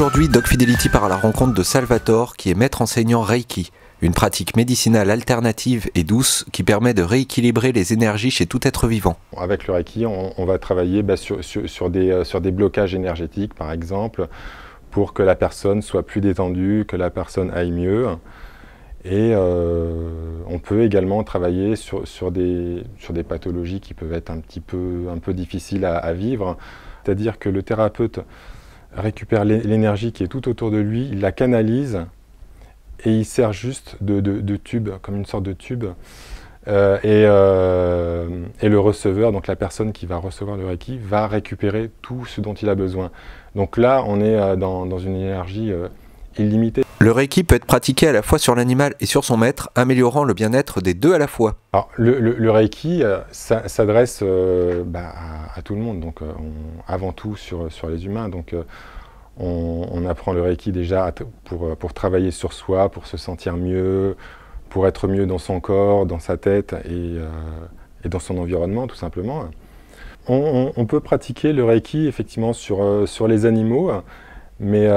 Aujourd'hui, Doc Fidelity part à la rencontre de Salvatore, qui est maître enseignant Reiki, une pratique médicinale alternative et douce qui permet de rééquilibrer les énergies chez tout être vivant. Avec le Reiki, on va travailler sur des blocages énergétiques, par exemple, pour que la personne soit plus détendue, que la personne aille mieux. Et on peut également travailler sur des pathologies qui peuvent être un peu difficiles à vivre. C'est-à-dire que le thérapeute récupère l'énergie qui est tout autour de lui, il la canalise et il sert juste de tube, comme une sorte de tube. Et le receveur, donc la personne qui va recevoir le Reiki, va récupérer tout ce dont il a besoin. Donc là, on est dans une énergie illimitée. Le Reiki peut être pratiqué à la fois sur l'animal et sur son maître, améliorant le bien-être des deux à la fois. Alors, le Reiki s'adresse à tout le monde, donc avant tout sur les humains. Donc, on apprend le Reiki déjà pour travailler sur soi, pour se sentir mieux, pour être mieux dans son corps, dans sa tête et dans son environnement, tout simplement. On peut pratiquer le Reiki effectivement sur les animaux, mais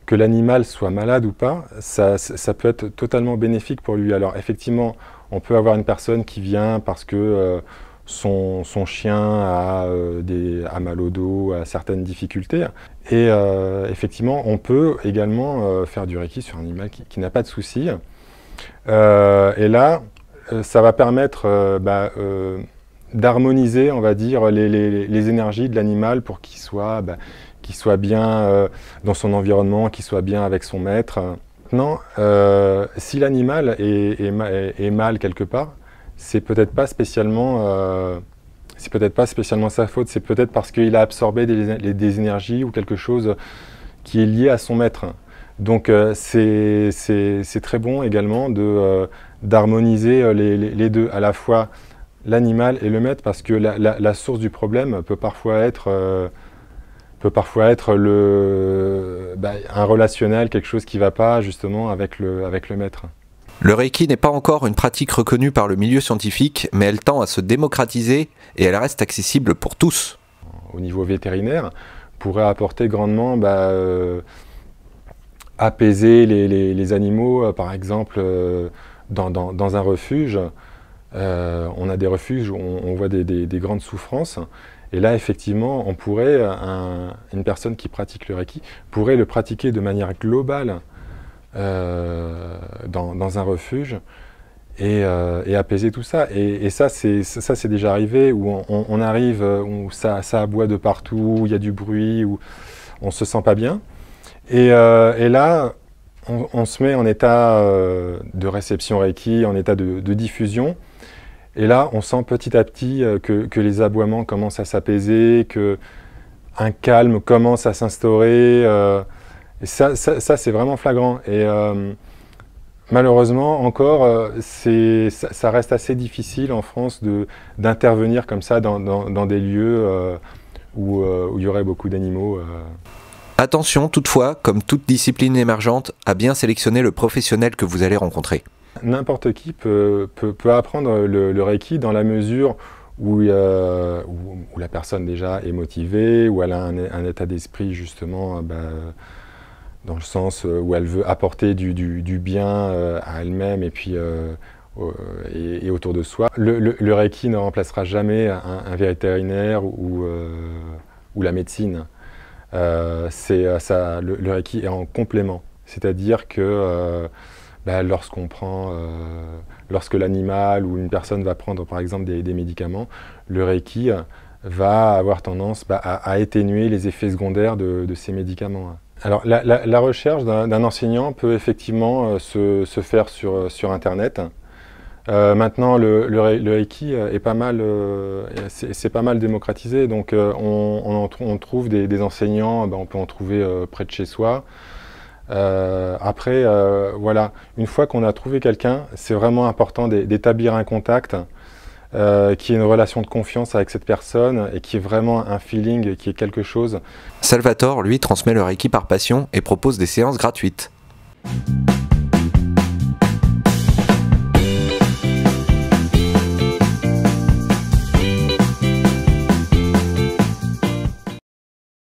que l'animal soit malade ou pas, ça peut être totalement bénéfique pour lui. Alors effectivement, on peut avoir une personne qui vient parce que son chien a mal au dos, a certaines difficultés. Et effectivement, on peut également faire du Reiki sur un animal qui n'a pas de soucis. Et là, ça va permettre d'harmoniser, on va dire, les énergies de l'animal pour qu'il soit bien dans son environnement, qu'il soit bien avec son maître. Maintenant, si l'animal est mal quelque part, c'est peut-être pas spécialement sa faute, c'est peut-être parce qu'il a absorbé des énergies ou quelque chose qui est lié à son maître. Donc c'est très bon également d'harmoniser les deux, à la fois l'animal et le maître, parce que la source du problème peut parfois être un relationnel, quelque chose qui ne va pas justement avec le maître. Le Reiki n'est pas encore une pratique reconnue par le milieu scientifique, mais elle tend à se démocratiser et elle reste accessible pour tous. Au niveau vétérinaire, pourrait apporter grandement apaiser les animaux, par exemple dans un refuge. On a des refuges où on voit des grandes souffrances. Et là, effectivement, on pourrait, une personne qui pratique le Reiki pourrait le pratiquer de manière globale dans un refuge et apaiser tout ça. Et ça, c'est déjà arrivé, où on arrive, où ça aboie de partout, où il y a du bruit, où on ne se sent pas bien. Et là, on se met en état de réception Reiki, en état de diffusion. Et là, on sent petit à petit que les aboiements commencent à s'apaiser, qu'un calme commence à s'instaurer. Et ça c'est vraiment flagrant. Et malheureusement, encore, ça reste assez difficile en France d'intervenir comme ça dans des lieux où il y aurait beaucoup d'animaux. Attention toutefois, comme toute discipline émergente, à bien sélectionner le professionnel que vous allez rencontrer. N'importe qui peut apprendre le Reiki dans la mesure où la personne déjà est motivée, où elle a un état d'esprit justement dans le sens où elle veut apporter du bien à elle-même et puis et autour de soi. Le Reiki ne remplacera jamais un vétérinaire ou la médecine. Le Reiki est en complément, c'est-à-dire que lorsque l'animal ou une personne va prendre par exemple des médicaments, le Reiki va avoir tendance à atténuer les effets secondaires de ces médicaments. Alors la recherche d'un enseignant peut effectivement se faire sur Internet. Maintenant le Reiki est pas mal démocratisé, donc on trouve des enseignants, on peut en trouver près de chez soi. Après, voilà, une fois qu'on a trouvé quelqu'un, c'est vraiment important d'établir un contact, qui est une relation de confiance avec cette personne et qui est vraiment un feeling, qui est quelque chose. Salvatore, lui, transmet le Reiki par passion et propose des séances gratuites.